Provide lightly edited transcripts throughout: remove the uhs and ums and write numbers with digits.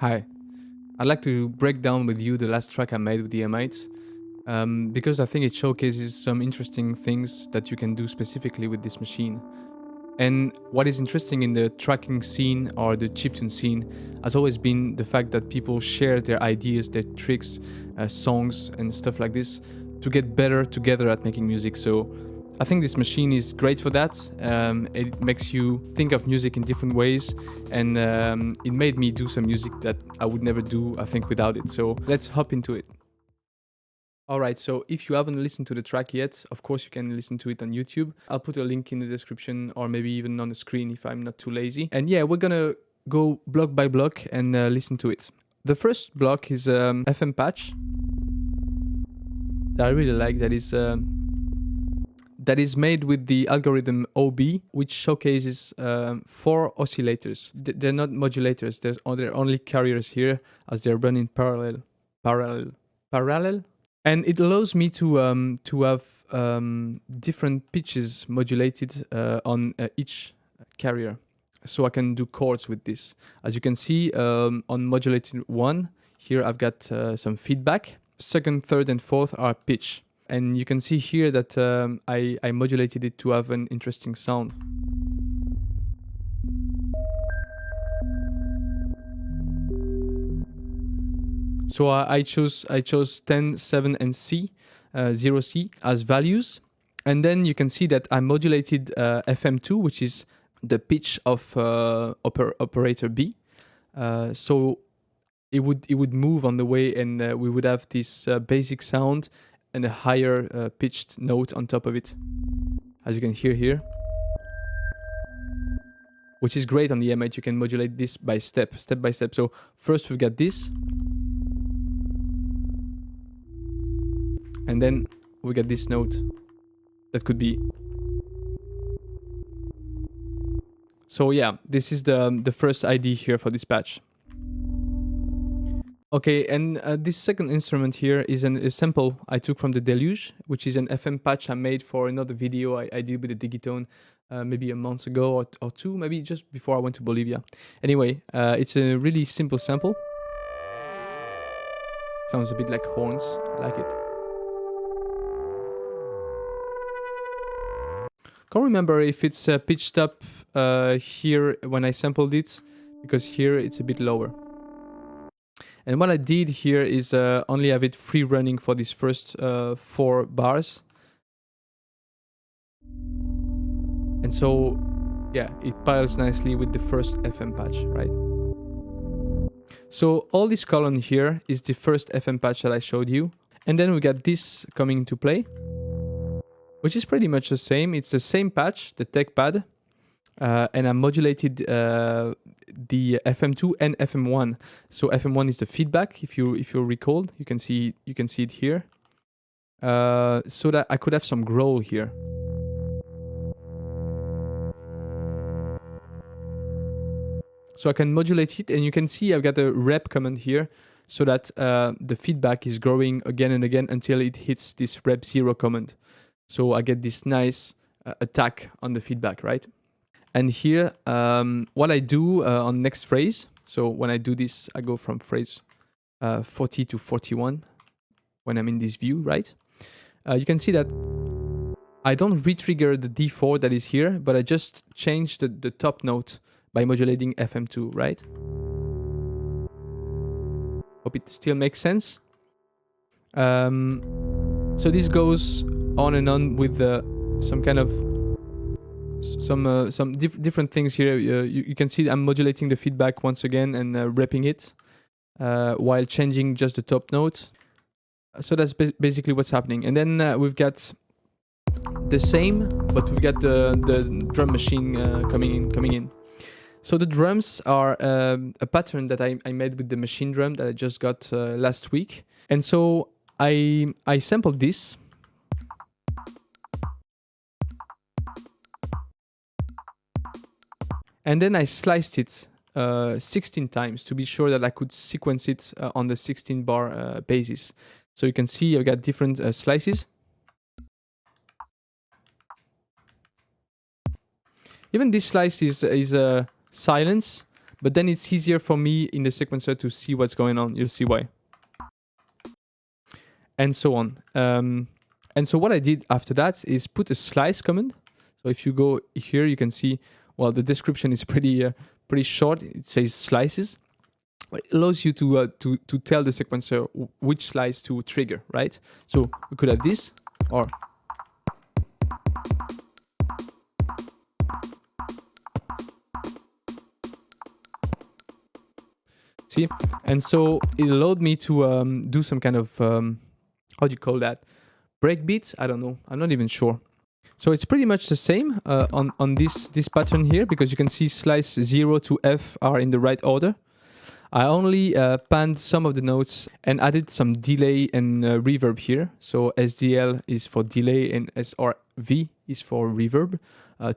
Hi, I'd like to break down with you the last track I made with the M8 because I think it showcases some interesting things that you can do specifically with this machine. And what is interesting in the tracking scene or the chiptune scene has always been the fact that people share their ideas, their tricks, songs and stuff like this to get better together at making music. So I think this machine is great for that. It makes you think of music in different ways, and it made me do some music that I would never do, I think, without it. So let's hop into it. Alright, so if you haven't listened to the track yet, of course you can listen to it on YouTube. I'll put a link in the description or maybe even on the screen if I'm not too lazy. And yeah, we're gonna go block by block and listen to it. The first block is FM patch that I really like, that is made with the algorithm OB, which showcases 4 oscillators. They're not modulators, they're only carriers here as they're running parallel. And it allows me to have different pitches modulated on each carrier. So I can do chords with this. As you can see, on modulated 1, here I've got some feedback. Second, third, and fourth are pitch. And you can see here that I modulated it to have an interesting sound. So I chose 10, 7, and C, 0C as values. And then you can see that I modulated FM2, which is the pitch of operator B. So it would move on the way, and we would have this basic sound and a higher pitched note on top of it, as you can hear here, which is great on the M8. You can modulate this by step by step. So first we've got this, and then we get this note that could be. So yeah, this is the first ID here for this patch. Okay, and this second instrument here is a sample I took from the Deluge, which is an FM patch I made for another video I did with the Digitone maybe a month ago or two, maybe just before I went to Bolivia. Anyway, it's a really simple sample. Sounds a bit like horns, I like it. Can't remember if it's pitched up here when I sampled it, because here it's a bit lower. And what I did here is only have it free running for these first 4 bars. And so, yeah, it piles nicely with the first FM patch, right? So all this column here is the first FM patch that I showed you. And then we got this coming into play, which is pretty much the same. It's the same patch, the tech pad. And I modulated the FM2 and FM1. So FM1 is the feedback. If you recall, you can see it here. So that I could have some growl here. So I can modulate it, and you can see I've got a rep command here, so that the feedback is growing again and again until it hits this rep 0 command. So I get this nice attack on the feedback, right? And here, what I do on next phrase, so when I do this, I go from phrase 40 to 41 when I'm in this view, right? You can see that I don't re-trigger the D4 that is here, but I just change the top note by modulating FM2, right? Hope it still makes sense. So this goes on and on with some kind of some different things here. You can see I'm modulating the feedback once again and repping it while changing just the top note. So that's basically what's happening. And then we've got the same, but we've got the drum machine coming in. So the drums are a pattern that I made with the Machinedrum that I just got last week. And so I sampled this. And then I sliced it 16 times to be sure that I could sequence it on the 16 bar basis. So you can see I've got different slices. Even this slice is silence, but then it's easier for me in the sequencer to see what's going on. You'll see why. And so on. And so what I did after that is put a slice command. So if you go here, you can see, well, the description is pretty short. It says slices. But it allows you to tell the sequencer which slice to trigger, right? So we could have this, or see, and so it allowed me to do some kind of how do you call that? Breakbeats? I don't know. I'm not even sure. So it's pretty much the same on this pattern here, because you can see slice 0 to F are in the right order. I only panned some of the notes and added some delay and reverb here. So SDL is for delay and SRV is for reverb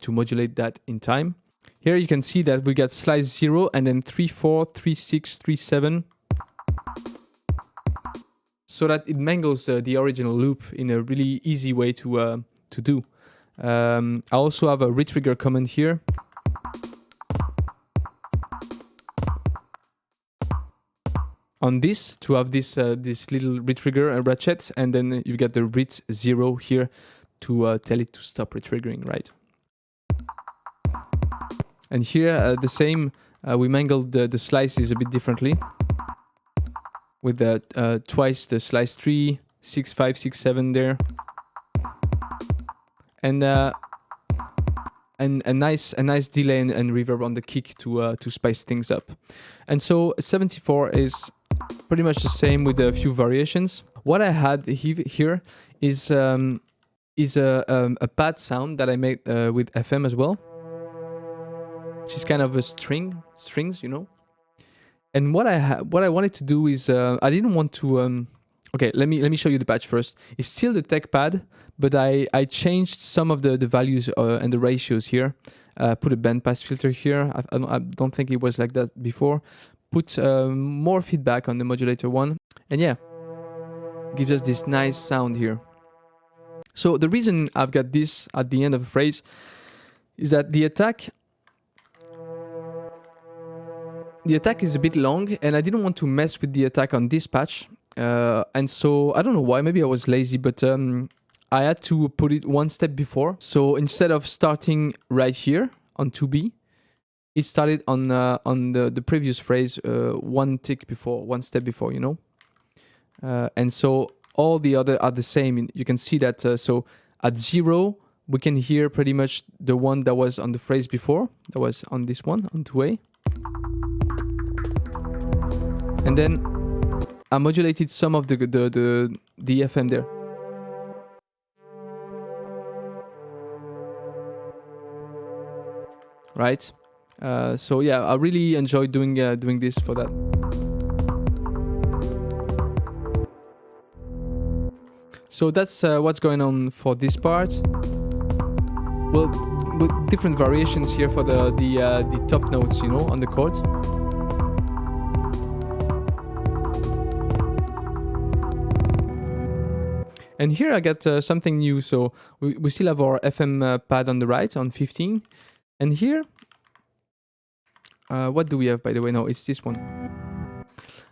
to modulate that in time. Here you can see that we got slice 0 and then 3, 4, 3, 6, 3, 7. So that it mangles the original loop in a really easy way to do. I also have a retrigger command here. On this, to have this little retrigger ratchet, and then you get the ret 0 here to tell it to stop retriggering, right? And here the same, we mangled the slices a bit differently, with twice the slice 3, 6, 5, 6, 7 there, and a nice delay and reverb on the kick to spice things up. And so 74 is pretty much the same with a few variations. What I had here is a pad sound that I made with FM as well, which is kind of a strings, you know. And what I wanted to do is I didn't want to. Okay, let me show you the patch first. It's still the tech pad, but I changed some of the values and the ratios here. Put a bandpass filter here. I don't think it was like that before. Put more feedback on the modulator one, and yeah, gives us this nice sound here. So the reason I've got this at the end of a phrase is that the attack is a bit long, and I didn't want to mess with the attack on this patch. And so I don't know why, maybe I was lazy, but I had to put it one step before. So instead of starting right here on 2B, it started on the previous phrase one step before, you know. And so all the other are the same. You can see that so at 0 we can hear pretty much the one that was on the phrase before, that was on this one, on 2A. And then I modulated some of the FM there. Right? So yeah, I really enjoyed doing this for that. So that's what's going on for this part. Well, with different variations here for the top notes, you know, on the chord. And here I got something new. So we still have our FM pad on the right on 15. And here, what do we have, by the way? No, it's this one.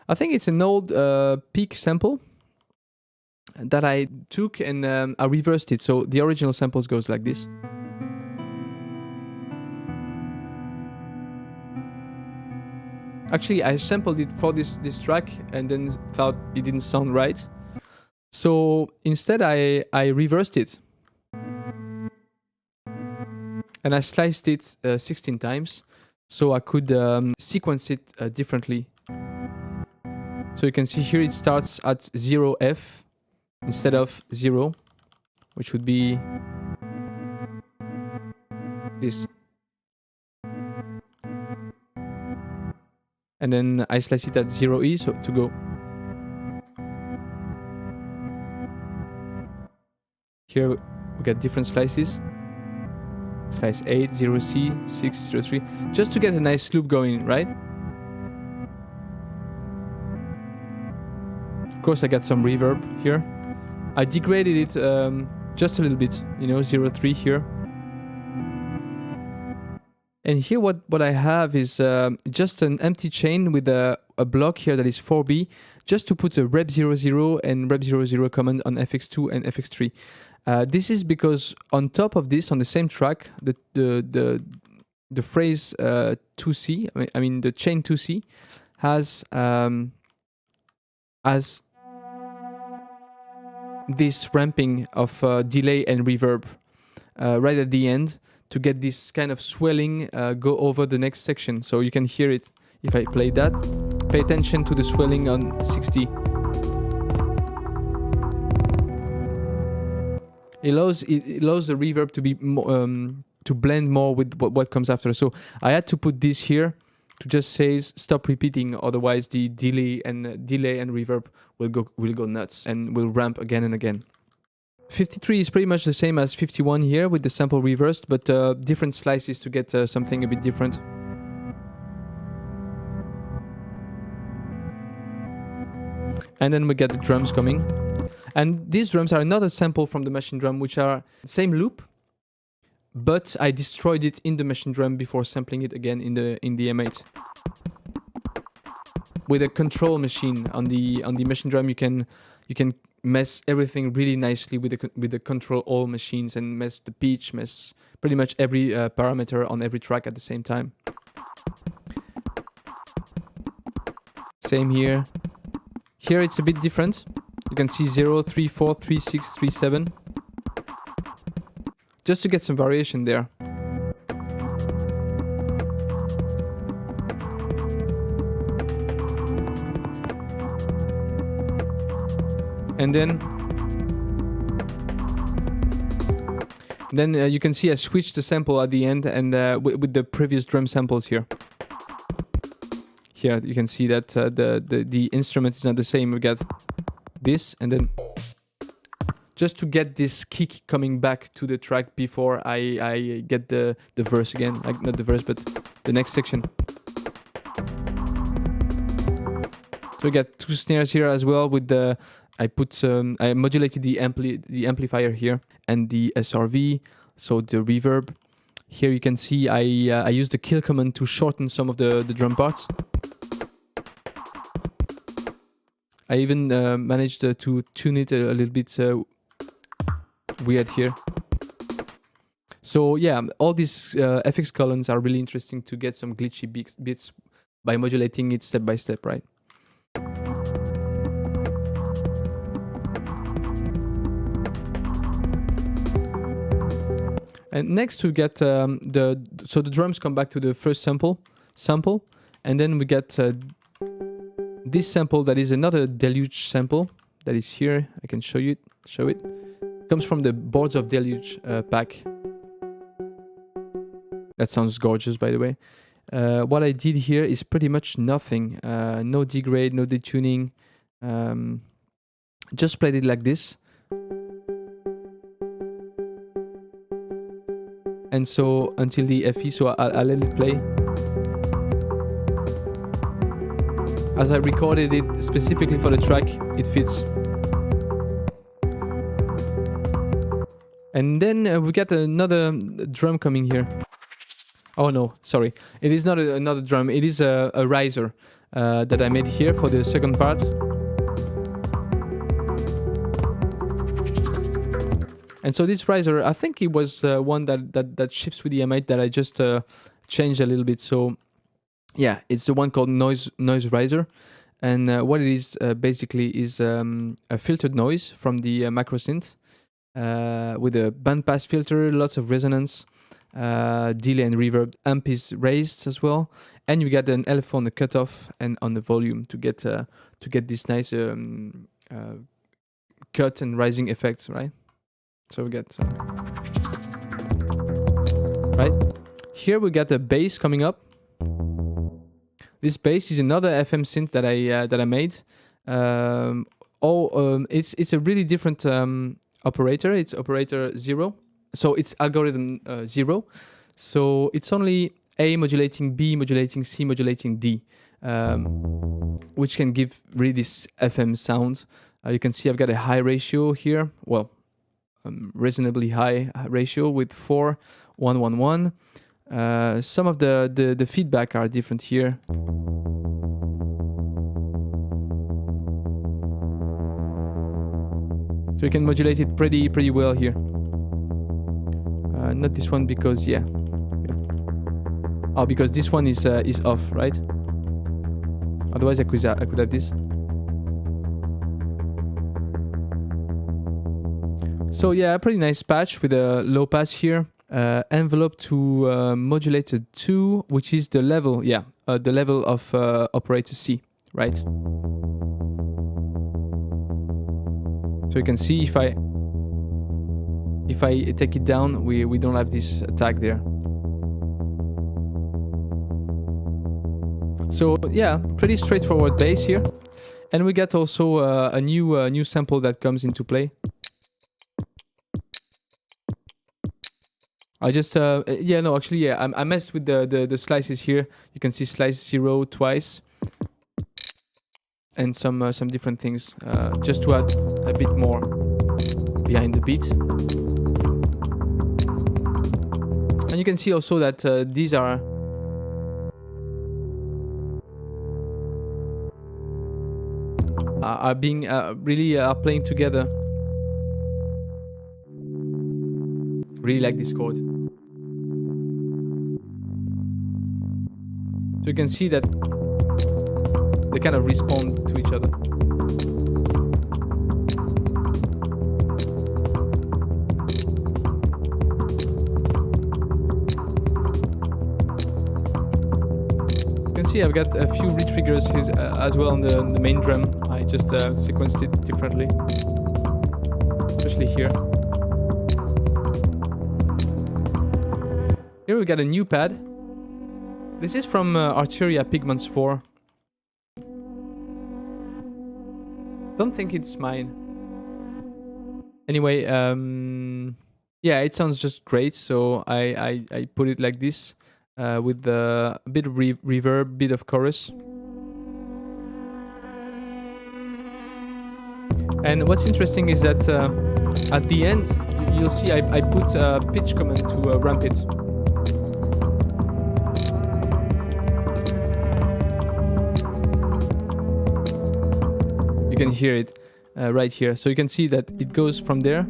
I think it's an old peak sample that I took and I reversed it. So the original samples goes like this. Actually, I sampled it for this track and then thought it didn't sound right. So instead I reversed it. And I sliced it 16 times so I could sequence it differently. So you can see here it starts at 0F instead of 0, which would be this. And then I slice it at 0E, so to go. Here we got different slices. Slice 8, 0C, 6, 03, just to get a nice loop going, right? Of course I got some reverb here. I degraded it just a little bit, you know, 03 here. And here what I have is just an empty chain with a block here that is 4B, just to put a rep00 and rep00 command on FX2 and FX3. This is because on top of this, on the same track, the phrase 2C, I mean the chain 2C, has this ramping of delay and reverb right at the end to get this kind of swelling go over the next section. So you can hear it if I play that. Pay attention to the swelling on 60. It allows the reverb to be to blend more with what comes after. So I had to put this here to just say stop repeating, otherwise the delay and reverb will go nuts and will ramp again and again. 53 is pretty much the same as 51 here with the sample reversed, but different slices to get something a bit different. And then we get the drums coming. And these drums are another sample from the Machinedrum, which are same loop, but I destroyed it in the Machinedrum before sampling it again in the M8. With a control machine on the Machinedrum, you can mess everything really nicely with the control all machines and mess the pitch, mess pretty much every parameter on every track at the same time. Same here. Here it's a bit different. You can see 0, 3, 4, 3, 6, 3, 7. Just to get some variation there. And then you can see I switched the sample at the end and with the previous drum samples here. Here you can see that the instrument is not the same. We got this and then just to get this kick coming back to the track before I get the verse again, like not the verse but the next section. So we got two snares here as well with the I modulated the amplifier here and the SRV, so the reverb. Here you can see I used the kill command to shorten some of the drum parts. I even managed to tune it a little bit weird here. So yeah, all these FX columns are really interesting to get some glitchy bits by modulating it step by step, right? And next we get so the drums come back to the first sample, and then we get this sample that is another Deluge sample that is here. I can show it. Comes from the Boards of Deluge pack. That sounds gorgeous, by the way. What I did here is pretty much nothing. No degrade, no detuning. Just played it like this. And so until the FE, so I'll let it play. As I recorded it specifically for the track, it fits. And then we got another drum coming here. Oh no, sorry. It is not another drum, it is a riser that I made here for the second part. And so this riser, I think it was one that ships with the M8 that I just changed a little bit. So yeah, it's the one called noise riser. And what it is basically is a filtered noise from the macro synth with a bandpass filter, lots of resonance, delay and reverb. Amp is raised as well, and you get an LFO on the cutoff and on the volume to get this nice cut and rising effects, right? So we get right here we got a bass coming up. This bass is another FM synth that I made. It's a really different operator. It's operator 0, so it's algorithm 0. So it's only A modulating B modulating C modulating D, which can give really this FM sound. You can see I've got a high ratio here. Well. Reasonably high ratio with 4, 1, 1, 1. Some of the feedback are different here. So you can modulate it pretty well here. Not this one because yeah. Oh, because this one is off, right? Otherwise I could have this. So yeah, a pretty nice patch with a low pass here. Envelope to modulator 2, which is the level, yeah, the level of operator C, right? So you can see if I take it down, we don't have this tag there. So yeah, pretty straightforward bass here, and we get also a new sample that comes into play. I just yeah, no, actually yeah, I messed with the slices here. You can see slice 0 twice, and some different things just to add a bit more behind the beat. And you can see also that these are being really playing together. Really like this chord. So you can see that they kind of respond to each other. You can see I've got a few retriggers as well on the main drum. I just sequenced it differently, especially here. Here we got a new pad. This is from Arturia Pigments 4. Don't think it's mine. Anyway, yeah, it sounds just great. So I put it like this with a bit of reverb, bit of chorus. And what's interesting is that at the end, you'll see I put a pitch command to ramp it. You can hear it right here. So you can see that it goes from there.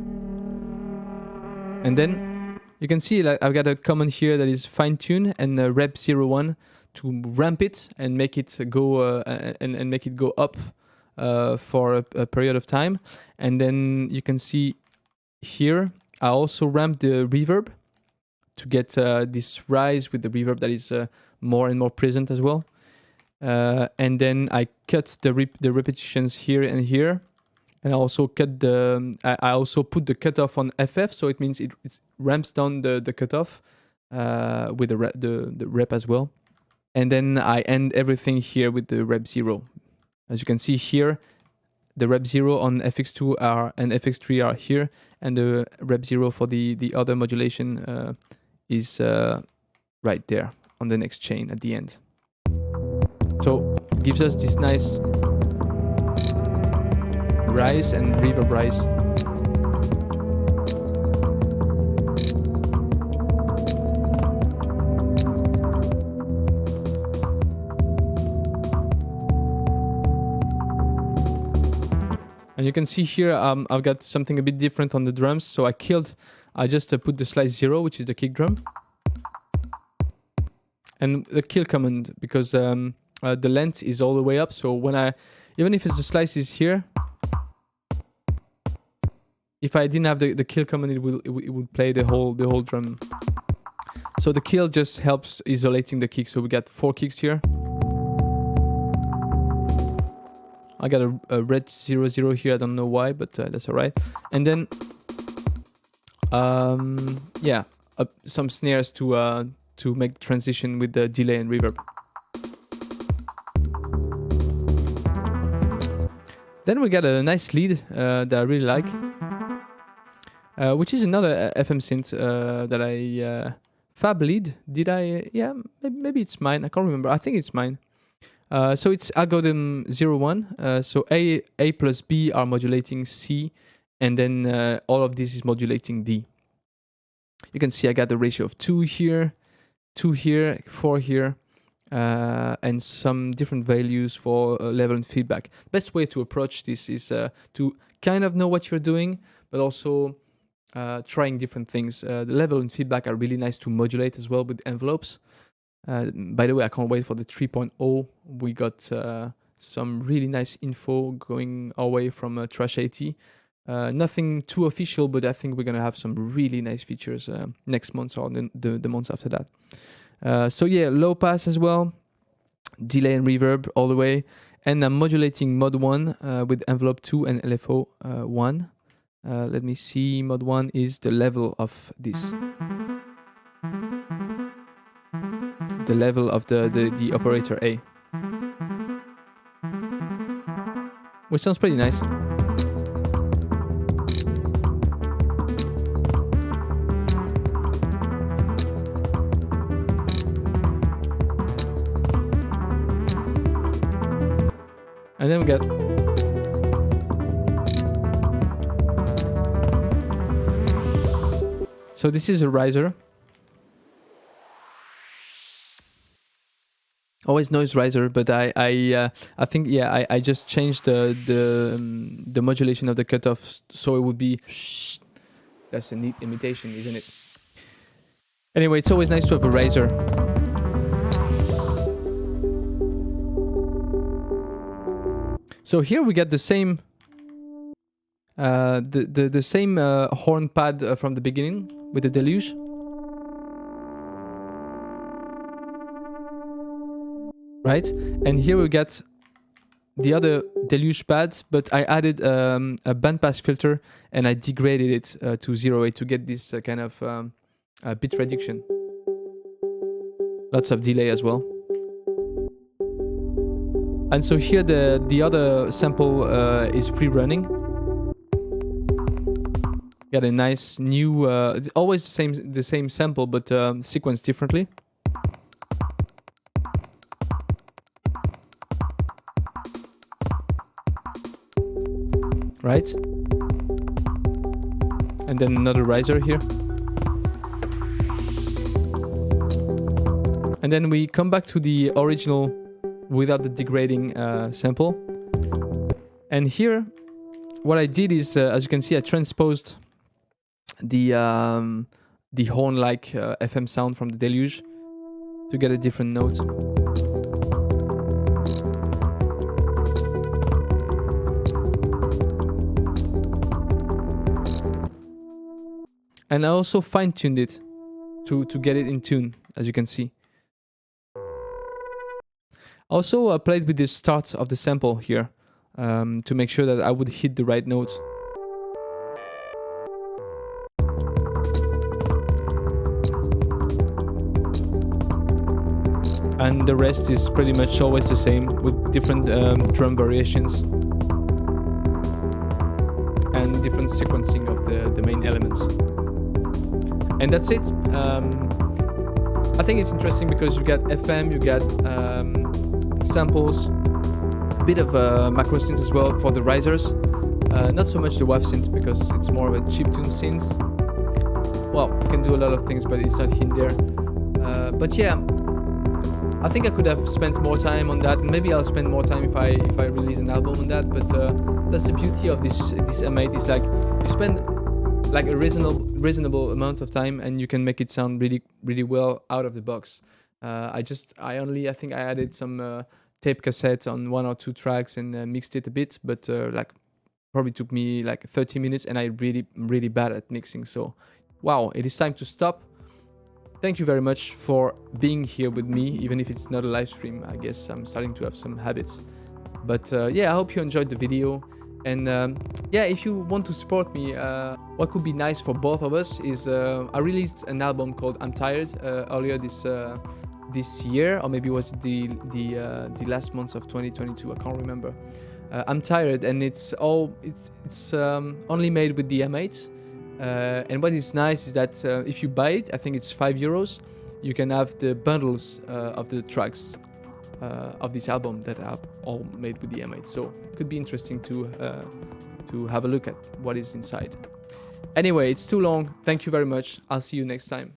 And then you can see like I've got a command here that is fine tune and rep 01 to ramp it and make it go and make it go up for a period of time. And then you can see here I also ramp the reverb to get this rise with the reverb that is more and more present as well. And then I cut the repetitions here and here, and I also cut I also put the cutoff on FF, so it means it ramps down the cutoff with the rep as well. And then I end everything here with the rep 0. As you can see here, the rep 0 on FX2 and FX3 are here, and the rep 0 for the other modulation is right there on the next chain at the end. So it gives us this nice rise and reverb rise. And you can see here I've got something a bit different on the drums. So I just put the slice 0, which is the kick drum, and the kill command, because the length is all the way up. So when even if the slice is here, if I didn't have the kill command, it would play the whole drum. So the kill just helps isolating the kick. So we got 4 kicks here. I got a red 00 here. I don't know why, but that's all right. And then yeah, some snares to make the transition with the delay and reverb. Then we got a nice lead that I really like, which is another FM synth that I Fab lead. Did I? Yeah, maybe it's mine. I can't remember. I think it's mine. So it's algorithm 01. So A plus B are modulating C, and then all of this is modulating D. You can see I got the ratio of 2 here. 2 here, 4 here, and some different values for level and feedback. Best way to approach this is to kind of know what you're doing, but also trying different things. The level and feedback are really nice to modulate as well with envelopes. By the way, I can't wait for the 3.0. We got some really nice info going our way from Trash 80. Nothing too official, but I think we're gonna have some really nice features next month or the months after that. So yeah, low pass as well, delay and reverb all the way, and I'm modulating mod 1 with envelope 2 and LFO 1. Let me see, mod 1 is the level of this. The level of the operator A. Which sounds pretty nice. And then we get so this is a riser. Always noise riser, but I think yeah I just changed the modulation of the cutoff so it would be. That's a neat imitation, isn't it? Anyway, it's always nice to have a riser. So here we get the same the same horn pad from the beginning with the Deluge. Right, and here we get the other Deluge pad, but I added a bandpass filter and I degraded it to 0.8 to get this kind of bit reduction. Lots of delay as well. And so here the other sample is free running. Got a nice new, it's always the same sample, but sequenced differently. Right, and then another riser here, and then we come back to the original without the degrading sample. And here what I did is as you can see, I transposed the horn-like FM sound from the Deluge to get a different note. And I also fine-tuned it to get it in tune, as you can see. Also played with the start of the sample here to make sure that I would hit the right notes. And the rest is pretty much always the same with different drum variations and different sequencing of the main elements. And that's it. I think it's interesting because you get FM, you get samples, a bit of macro synth as well for the risers. Not so much the WAV synth because it's more of a chiptune synth. Well, you can do a lot of things, but it's not in there. But yeah, I think I could have spent more time on that, and maybe I'll spend more time if I release an album on that. But that's the beauty of this M8 is like you spend like a reasonable amount of time and you can make it sound really well out of the box. I think I added some tape cassette on 1 or 2 tracks and mixed it a bit, but like probably took me like 30 minutes and I'm really bad at mixing. So wow, it is time to stop. Thank you very much for being here with me, even if it's not a live stream. I guess I'm starting to have some habits. But yeah, I hope you enjoyed the video. And yeah, if you want to support me, what could be nice for both of us is I released an album called I'm Tired earlier this year, or maybe it was the last month of 2022. I can't remember. I'm Tired, and it's only made with the M8. And what is nice is that if you buy it, I think it's €5, you can have the bundles of the tracks of this album that are all made with the M8. So it could be interesting to have a look at what is inside. Anyway, it's too long. Thank you very much. I'll see you next time.